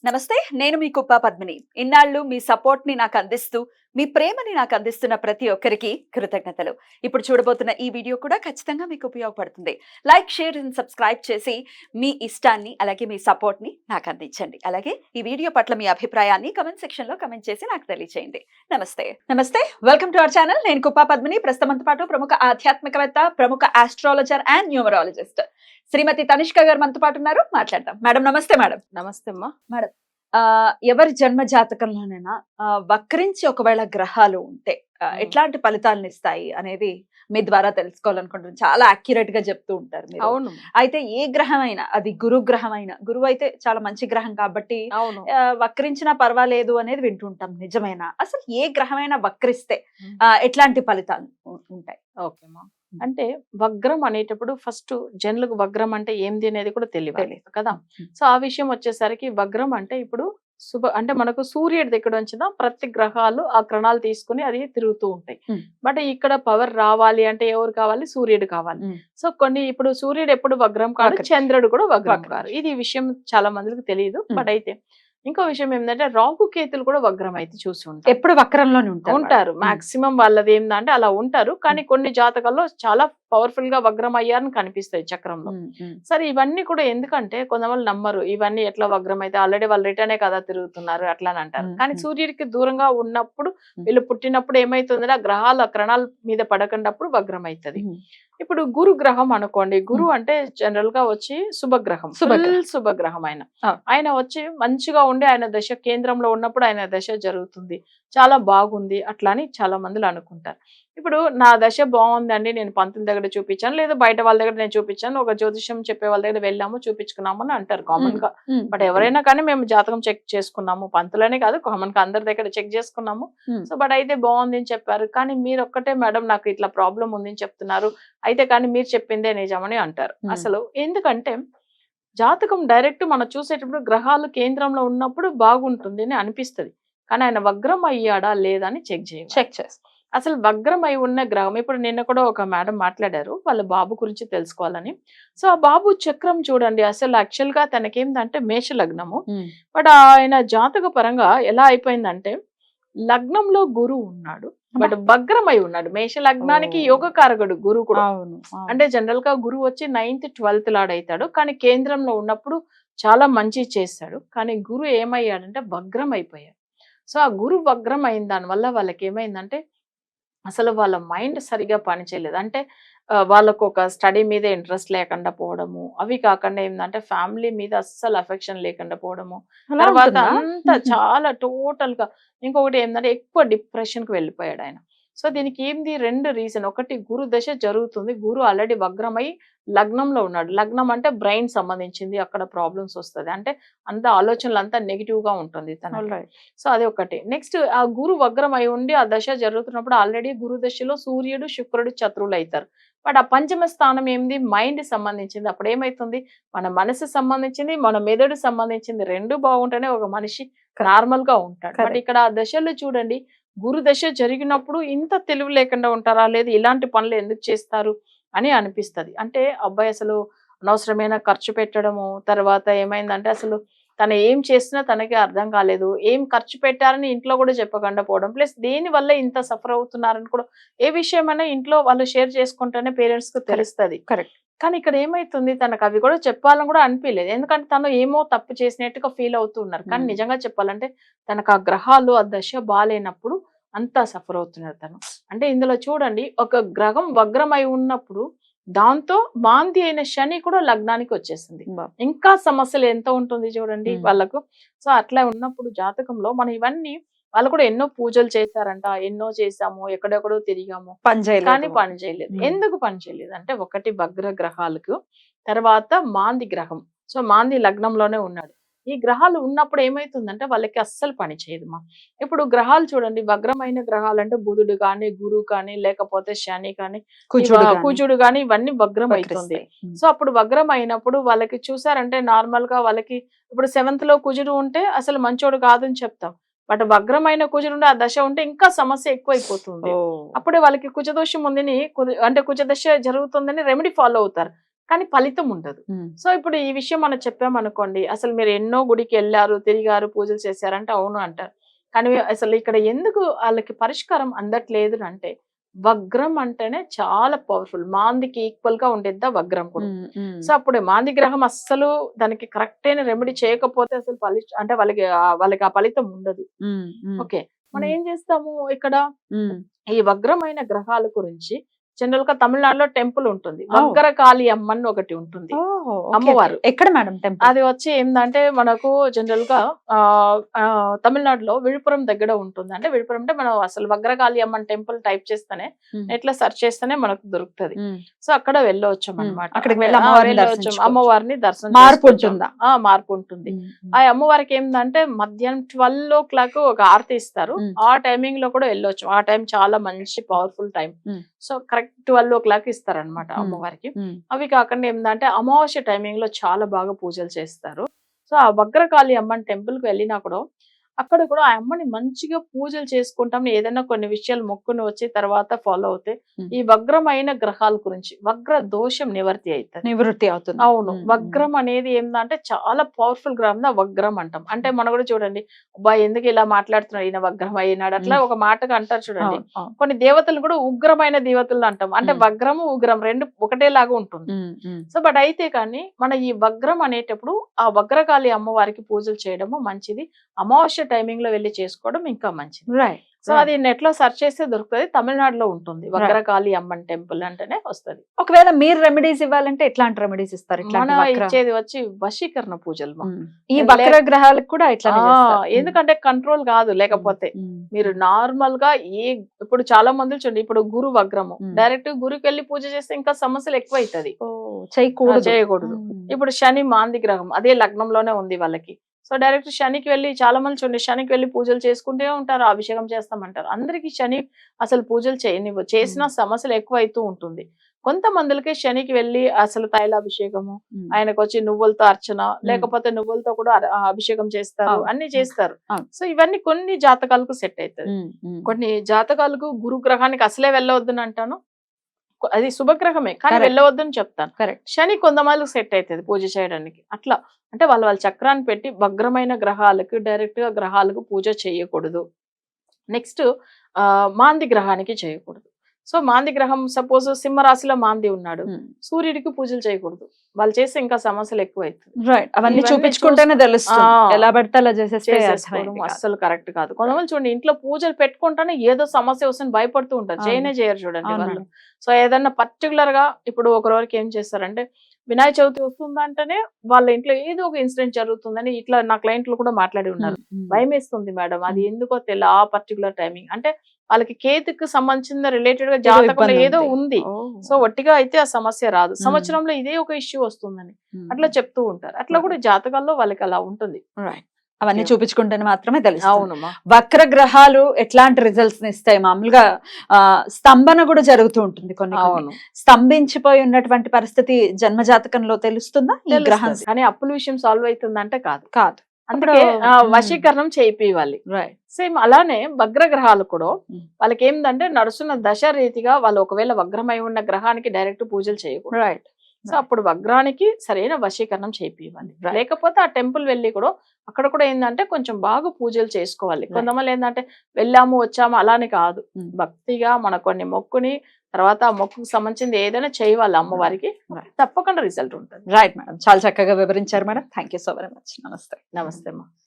నమస్తే. నేను మీ కుప్ప పద్మిని. ఇన్నాళ్ళు మీ సపోర్ట్‌ని నాకందిస్తూ, మీ ప్రేమని నాకందిస్తున్న ప్రతి ఒక్కరికి కృతజ్ఞతలు. ఇప్పుడు చూడబోతున్న ఈ వీడియో కూడా ఖచ్చితంగా మీకు ఉపయోగపడుతుంది. లైక్, షేర్ అండ్ సబ్స్క్రైబ్ చేసి మీ ఇష్టాన్ని, అలాగే మీ సపోర్ట్‌ని నాకందించండి. అలాగే ఈ వీడియో పట్ల మీ అభిప్రాయాన్ని కామెంట్ సెక్షన్‌లో కామెంట్ చేసి నాకు తెలియజేయండి. నమస్తే. నమస్తే. Welcome to our channel. నేను కుప్ప పద్మిని. ప్రస్తుతం మనతో పాటు ప్రముఖ ఆధ్యాత్మికవేత్త, ప్రముఖ ఆస్ట్రాలజర్ అండ్ న్యూమరాలజిస్ట్ శ్రీమతి తనిష్క గారు మనతో పాటు ఉన్నారు. మాట్లాడదాం. మేడం నమస్తే మేడం. నమస్తే అమ్మా. మేడం ఎవరి జన్మ జాతకంలోనైనా వక్రించి ఒకవేళ గ్రహాలు ఉంటే ఎట్లాంటి ఫలితాలను ఇస్తాయి అనేది మీ ద్వారా తెలుసుకోవాలనుకుంటున్నాను. చాలా అక్యురేట్ గా చెప్తూ ఉంటారు మీరు. అవును. అయితే ఏ గ్రహం అయినా, అది గురు గ్రహం అయినా, గురువు అయితే చాలా మంచి గ్రహం కాబట్టి అవును. వక్రించినా పర్వాలేదు అనేది వింటుంటాం. నిజమేనా? అసలు ఏ గ్రహమైనా వక్రిస్తే ఎట్లాంటి ఫలితాలు ఉంటాయి? ఓకే అమ్మా. అంటే వగ్రం అనేటప్పుడు ఫస్ట్ జనులకు వగ్రం అంటే ఏంది అనేది కూడా తెలియాలి కదా. సో ఆ విషయం వచ్చేసరికి వగ్రం అంటే ఇప్పుడు అంటే మనకు సూర్యుడి దగ్గర వచ్చిన ప్రతి గ్రహాలు ఆ కిరణాలు తీసుకుని అది తిరుగుతూ ఉంటాయి. బట్ ఇక్కడ పవర్ రావాలి అంటే ఎవరు కావాలి? సూర్యుడు కావాలి. సో కొన్ని ఇప్పుడు సూర్యుడు ఎప్పుడు వగ్రం కాదు, చంద్రుడు కూడా వగ్రం కాదు. ఇది విషయం చాలా మందికి తెలియదు. బట్ అయితే ఇంకో విషయం ఏంటంటే రాహు కేతులు కూడా వగ్రం అయితే చూసి ఉంటారు. ఎప్పుడు వక్రంలోనే ఉంటారు. మాక్సిమం వాళ్ళది ఏంటంటే అలా ఉంటారు. కానీ కొన్ని జాతకాల్లో చాలా పవర్ఫుల్ గా వగ్రం అయ్యారని కనిపిస్తాయి చక్రంలో. సరే ఇవన్నీ కూడా ఎందుకంటే కొంతమంది నమ్మరు, ఇవన్నీ ఎట్లా వగ్రం అయితే ఆల్రెడీ వాళ్ళు రిటర్నే కదా తిరుగుతున్నారు అట్లా అని అంటారు. కానీ సూర్యుడికి దూరంగా ఉన్నప్పుడు వీళ్ళు పుట్టినప్పుడు ఏమైతుందంటే ఆ గ్రహాలు ఆ కిరణాల మీద పడకున్నప్పుడు వగ్రం అవుతుంది. ఇప్పుడు గురు గ్రహం అనుకోండి. గురు అంటే జనరల్ గా వచ్చి శుభగ్రహం, శుభగ్రహం ఆయన వచ్చి మంచిగా ఉండి ఆయన దశ కేంద్రంలో ఉన్నప్పుడు ఆయన దశ జరుగుతుంది, చాలా బాగుంది అట్లా అని చాలా మందిలో అనుకుంటారు. ఇప్పుడు నా దశ బాగుందండి, నేను పంతుల దగ్గర చూపించాను, లేదా బయట వాళ్ళ దగ్గర నేను చూపించాను, ఒక జ్యోతిష్యం చెప్పే వాళ్ళ దగ్గర వెళ్ళాము చూపించుకున్నాము అని అంటారు కామన్ గా. బట్ ఎవరైనా కానీ మేము జాతకం చెక్ చేసుకున్నాము, పంతులనే కాదు కామన్ గా అందరి దగ్గర చెక్ చేసుకున్నాము. సో బట్ అయితే బాగుంది అని చెప్పారు. కానీ మీరు ఒక్కటే మేడం నాకు ఇట్లా ప్రాబ్లం ఉంది అని చెప్తున్నారు, అయితే కానీ మీరు చెప్పిందే నిజమని అంటారు. అసలు ఎందుకంటే జాతకం డైరెక్ట్ మనం చూసేటప్పుడు గ్రహాలు కేంద్రంలో ఉన్నప్పుడు బాగుంటుంది అని అనిపిస్తుంది. కానీ ఆయన వగ్రం అయ్యాడా లేదా అని చెక్ చేయాలి. అసలు వగ్రం అయి ఉన్న గ్రహం, ఇప్పుడు నిన్న కూడా ఒక మేడం మాట్లాడారు వాళ్ళ బాబు గురించి తెలుసుకోవాలని. సో ఆ బాబు చక్రం చూడండి, అసలు యాక్చువల్ గా తనకేందంటే మేష లగ్నము. బట్ ఆయన జాతక పరంగా ఎలా అయిపోయిందంటే లగ్నంలో గురువు ఉన్నాడు, బట్ వగ్రం అయి ఉన్నాడు. మేష లగ్నానికి యోగకారకుడు గురువు కూడా. అంటే జనరల్ గా గురువు వచ్చి 9th 12th లాడైతాడు, కానీ కేంద్రంలో ఉన్నప్పుడు చాలా మంచి చేస్తాడు. కానీ గురు ఏమయ్యాడంటే వగ్రం అయిపోయాడు. సో ఆ గురు వగ్రం అయిన దాని వల్ల వాళ్ళకి ఏమైందంటే అసలు వాళ్ళ మైండ్ సరిగా పనిచేయలేదు. అంటే వాళ్ళకు ఒక స్టడీ మీద ఇంట్రెస్ట్ లేకుండా పోవడము, అవి కాకుండా ఏంటంటే ఫ్యామిలీ మీద అస్సలు అఫెక్షన్ లేకుండా పోవడము, తర్వాత అంతా చాలా టోటల్ గా. ఇంకొకటి ఏంటంటే ఎక్కువ డిప్రెషన్ కి వెళ్ళిపోయాడు ఆయన. సో దీనికి ఏంది రెండు రీజన్. ఒకటి గురు దశ జరుగుతుంది, గురు ఆల్రెడీ వగ్రమై లగ్నంలో ఉన్నాడు. లగ్నం అంటే బ్రెయిన్ సంబంధించింది, అక్కడ ప్రాబ్లమ్స్ వస్తుంది. అంటే అంత ఆలోచనలు అంతా నెగిటివ్ గా ఉంటుంది తనకి. సో అది ఒకటి. నెక్స్ట్ ఆ గురు వగ్రం అయి ఉండి ఆ దశ జరుగుతున్నప్పుడు ఆల్రెడీ గురు దశలో సూర్యుడు శుక్రుడు శత్రువులు అవుతారు. బట్ ఆ పంచమ స్థానం ఏంది? మైండ్ సంబంధించింది. అప్పుడు ఏమైతుంది, మన మనసు సంబంధించింది, మన మెదడు సంబంధించింది, రెండు బాగుంటేనే ఒక మనిషి నార్మల్ గా ఉంటాడు. బట్ ఇక్కడ ఆ దశలు చూడండి, గురు దశ జరిగినప్పుడు ఇంత తెలివి లేకుండా ఉంటారా, లేదు ఇలాంటి పనులు ఎందుకు చేస్తారు అని అనిపిస్తుంది. అంటే అబ్బాయి అసలు అనవసరమైన ఖర్చు పెట్టడము, తర్వాత ఏమైందంటే అసలు తను ఏం చేసినా తనకి అర్థం కాలేదు, ఏం ఖర్చు పెట్టారని ఇంట్లో కూడా చెప్పకుండా పోవడం, ప్లస్ దేని వల్ల ఇంత సఫర్ అవుతున్నారని కూడా ఏ విషయమైనా ఇంట్లో వాళ్ళు షేర్ చేసుకుంటేనే పేరెంట్స్ కు తెలుస్తుంది. కరెక్ట్. కానీ ఇక్కడ ఏమైతుంది, తనకు అవి కూడా చెప్పాలని కూడా అనిపించలేదు. ఎందుకంటే తను ఏమో తప్పు చేసినట్టుగా ఫీల్ అవుతున్నారు. కానీ నిజంగా చెప్పాలంటే తనకు ఆ గ్రహాలు ఆ దశ బాగాలేనప్పుడు అంతా సఫర్ అవుతున్నారు తను. అంటే ఇందులో చూడండి, ఒక గ్రహం వగ్రమై ఉన్నప్పుడు దాంతో మాంది అయిన శని కూడా లగ్నానికి వచ్చేసింది. ఇంకా సమస్యలు ఎంత ఉంటుంది చూడండి వాళ్ళకు. సో అట్లా ఉన్నప్పుడు జాతకంలో మనం ఇవన్నీ, వాళ్ళు కూడా ఎన్నో పూజలు చేశారంట, ఎన్నో చేసాము, ఎక్కడెక్కడో తిరిగాము, కానీ పని చేయలేదు. ఎందుకు పని చేయలేదు అంటే ఒకటి వగ్ర గ్రహాలకు, తర్వాత మాంది గ్రహం. సో మాంది లగ్నంలోనే ఉన్నాడు. ఈ గ్రహాలు ఉన్నప్పుడు ఏమైతుందంటే వాళ్ళకి అస్సలు పని చేయదు మా. ఇప్పుడు గ్రహాలు చూడండి, వగ్రమైన గ్రహాలు అంటే బుధుడు కానీ, గురువు కానీ, లేకపోతే శని కానీ, కుజుడు కానీ, ఇవన్నీ వగ్రం అవుతుంది. సో అప్పుడు వగ్రం అయినప్పుడు వాళ్ళకి చూసారంటే నార్మల్ గా వాళ్ళకి ఇప్పుడు 7th లో కుజుడు ఉంటే అసలు మంచోడు కాదని చెప్తాం. బట్ వగ్రమైన కుజుడు ఉంటే ఆ దశ ఉంటే ఇంకా సమస్య ఎక్కువైపోతుంది. అప్పుడే వాళ్ళకి కుజదోషం ఉందని, అంటే కుజ దశ జరుగుతుందని రెమెడీ ఫాలో అవుతారు. కానీ ఫలితం ఉండదు. సో ఇప్పుడు ఈ విషయం మనం చెప్పామనుకోండి, అసలు మీరు ఎన్నో గుడికి వెళ్ళారు, తిరిగారు, పూజలు చేశారంటే అవును అంటారు. కానీ అసలు ఇక్కడ ఎందుకు వాళ్ళకి పరిష్కారం అందట్లేదు అంటే, వగ్రం అంటేనే చాలా పవర్ఫుల్. మాందికి ఈక్వల్ గా ఉండేద్దా వగ్రం కూడా. సో అప్పుడు మాంది గ్రహం అస్సలు దానికి కరెక్ట్ అయిన రెమెడీ చేయకపోతే అసలు అంటే వాళ్ళకి ఆ ఫలితం ఉండదు. ఓకే, మనం ఏం చేస్తాము ఇక్కడ ఈ వగ్రమైన గ్రహాల గురించి జనరల్ గా తమిళనాడులో టెంపుల్ ఉంటుంది, వగ్రకాళి అమ్మని ఒకటి ఉంటుంది అమ్మవారు. ఎక్కడ మేడం టెంపుల్? అది వచ్చి ఏంటంటే మనకు జనరల్ గా తమిళనాడులో విழுப்புరం దగ్గర ఉంటుంది. అంటే విழுப்புరం అంటే మనం అసలు వగ్రకాళి అమ్మన్ టెంపుల్ టైప్ చేస్తేనే ఎట్లా సెర్చ్ చేస్తేనే మనకు దొరుకుతుంది. సో అక్కడ వెళ్ళవచ్చు అనమాట. అక్కడికి వెళ్ళి అమ్మవారిని దర్శనం మార్పు ఉంటుందా? మార్పు ఉంటుంది. ఆ అమ్మవారికి ఏంటంటే మధ్యాహ్నం 12 ఒక ఆరతి ఇస్తారు. ఆ టైమింగ్ లో కూడా వెళ్ళొచ్చు. ఆ టైం చాలా మంచి పవర్ఫుల్ టైం. సో కరెక్ట్ 12 ఇస్తారనమాట అమ్మవారికి. అవి కాకుండా ఏంటంటే అమావాస్య టైమింగ్ లో చాలా బాగా పూజలు చేస్తారు. సో ఆ వగ్రకాళి అమ్మని టెంపుల్ కి వెళ్ళినా కూడా అక్కడ కూడా ఆ అమ్మని మంచిగా పూజలు చేసుకుంటాం. ఏదైనా కొన్ని విషయాలు మొక్కుని వచ్చి తర్వాత ఫాలో అవుతే ఈ వగ్రమైన గ్రహాల గురించి వగ్ర దోషం నివృత్తి అవుతుంది. అవును, వగ్రం అనేది ఏంటంటే చాలా పవర్ఫుల్ గ్రహం వగ్రం అంటాం. అంటే మనం కూడా చూడండి, అబ్బాయి ఎందుకు ఇలా మాట్లాడుతున్నాడు, ఈయన వగ్రం అయినాడు అట్లా ఒక మాటగా అంటారు చూడండి. కొన్ని దేవతలు కూడా ఉగ్రమైన దేవతలు అంటాం. అంటే వగ్రము ఉగ్రం రెండు ఒకటేలాగా ఉంటుంది. సో బట్ అయితే కానీ మన ఈ వగ్రం అనేటప్పుడు ఆ వగ్రకాళి అమ్మవారికి పూజలు చేయడము మంచిది. అమావాస్య టైమింగ్ లో వెళ్ళి చేసుకోవడం ఇంకా మంచిది. రైట్. సో అది నెట్ లో సెర్చ్ చేస్తే దొరుకుతుంది. తమిళనాడులో ఉంటుంది వగ్రకాళి అమ్మన్ టెంపుల్ అంటేనే వస్తుంది. ఒకవేళ మీరు రెమెడీస్ ఇవ్వాలంటే ఎట్లాంటి రెమెడీస్ ఇస్తారు? మన ఇచ్చేది వచ్చి వశీకరణ పూజలు. ఈ వక్ర గ్రహాలకు కూడా ఇట్లా ఎందుకంటే కంట్రోల్ కాదు. లేకపోతే మీరు నార్మల్ గా ఇప్పుడు చాలా మంది చూడండి, ఇప్పుడు గురు వగ్రము డైరెక్ట్ గురుకి వెళ్ళి పూజ చేస్తే ఇంకా సమస్యలు ఎక్కువ అవుతుంది, చేయకూడదు. ఇప్పుడు శని మాంది గ్రహం అదే లగ్నంలోనే ఉంది వాళ్ళకి. సో డైరెక్ట్ శనికి వెళ్ళి చాలా మంది చూడండి, శనికి వెళ్ళి పూజలు చేసుకుంటే ఉంటారు, అభిషేకం చేస్తామంటారు. అందరికి శని అసలు పూజలు చేసిన సమస్యలు ఎక్కువ అవుతూ ఉంటుంది. కొంతమందికి శనికి వెళ్ళి అసలు తైలాభిషేకము, ఆయనకు వచ్చి నువ్వులతో అర్చన, లేకపోతే నువ్వులతో కూడా అభిషేకం చేస్తారు, అన్ని చేస్తారు. సో ఇవన్నీ కొన్ని జాతకాలకు సెట్ అవుతుంది. కొన్ని జాతకాలకు గురు గ్రహానికి అసలే వెళ్ళవద్దని అంటాను, అది శుభగ్రహమే కానీ వెళ్ళవద్దని చెప్తాను. శని కొంతమందికి సెట్ అవుతుంది పూజ చేయడానికి. అట్లా అంటే వాళ్ళ చక్రాన్ని పెట్టి వగ్రమైన గ్రహాలకు డైరెక్ట్ గా గ్రహాలకు పూజ చేయకూడదు. నెక్స్ట్ మాంది గ్రహానికి చేయకూడదు. సో మాంది గ్రహం సపోజ్ సింహరాశిలో మాంది ఉన్నాడు, సూర్యుడికి పూజలు చేయకూడదు. వాళ్ళు చేస్తే ఇంకా సమస్యలు ఎక్కువ అవుతుంది. అవన్నీ చూపించుకుంటేనే తెలుస్తుంది, ఎలా పడితే అలా చేసేసుకోవడం అస్సలు కరెక్ట్ కాదు. కొంతమంది చూడండి ఇంట్లో పూజలు పెట్టుకుంటానే ఏదో సమస్య వస్తుంది భయపడుతూ ఉంటారు, చేయరు చూడండి వాళ్ళు. సో ఏదన్నా పర్టికులర్ గా ఇప్పుడు ఒకరికి ఏం చేస్తారంటే వినాయక చవితి వస్తుందంటేనే వాళ్ళ ఇంట్లో ఏదో ఒక ఇన్సిడెంట్ జరుగుతుందని ఇట్లా నా క్లయింట్లు కూడా మాట్లాడి ఉన్నారు. భయం వేస్తుంది మేడం, అది ఎందుకో తెలియదు ఆ పర్టికులర్ టైమింగ్. అంటే వాళ్ళకి కేతుకు సంబంధించిన రిలేటెడ్ గా జాతకంలో ఏదో ఉంది. సో ఒట్టిగా అయితే ఆ సమస్య రాదు, సంవత్సరంలో ఇదే ఒక ఇష్యూ వస్తుందని అట్లా చెప్తూ ఉంటారు. అట్లా కూడా జాతకాల్లో వాళ్ళకి అలా ఉంటుంది. అవన్నీ చూపించుకుంటేనే మాత్రమే తెలుసు. అవునమ్మా. వక్ర గ్రహాలు ఎట్లాంటి రిజల్ట్స్ ఇస్తాయి? మామూలుగా స్తంభన కూడా జరుగుతూ ఉంటుంది కొన్ని. స్తంభించిపోయి ఉన్నటువంటి పరిస్థితి జన్మ జాతకంలో తెలుస్తుందా ఈ గ్రహం? కానీ అప్పుల విషయం సాల్వ్ అవుతుందంటే కాదు. అందుకే వశీకరణం చేయివాలి. సేమ్ అలానే వగ్ర గ్రహాలు కూడా వాళ్ళకి ఏంటంటే నడుస్తున్న దశ రీతిగా వాళ్ళు ఒకవేళ వగ్రమై ఉన్న గ్రహానికి డైరెక్ట్ పూజలు చేయకూడదు. సో అప్పుడు వగ్రానికి సరైన వశీకరణం చేపివ్వాలి. లేకపోతే ఆ టెంపుల్ వెళ్ళి కూడా అక్కడ కూడా ఏంటంటే కొంచెం బాగా పూజలు చేసుకోవాలి. కొంతమంది ఏంటంటే వెళ్ళాము వచ్చాము అలానే కాదు, భక్తిగా మన కొన్ని మొక్కుని తర్వాత ఆ మొక్కుకు సంబంధించింది ఏదైనా చేయాలి అమ్మవారికి, తప్పకుండా రిజల్ట్ ఉంటుంది. రైట్ మేడం, చాలా చక్కగా వివరించారు madam. Thank you so very much. నమస్తే. నమస్తే అమ్మా.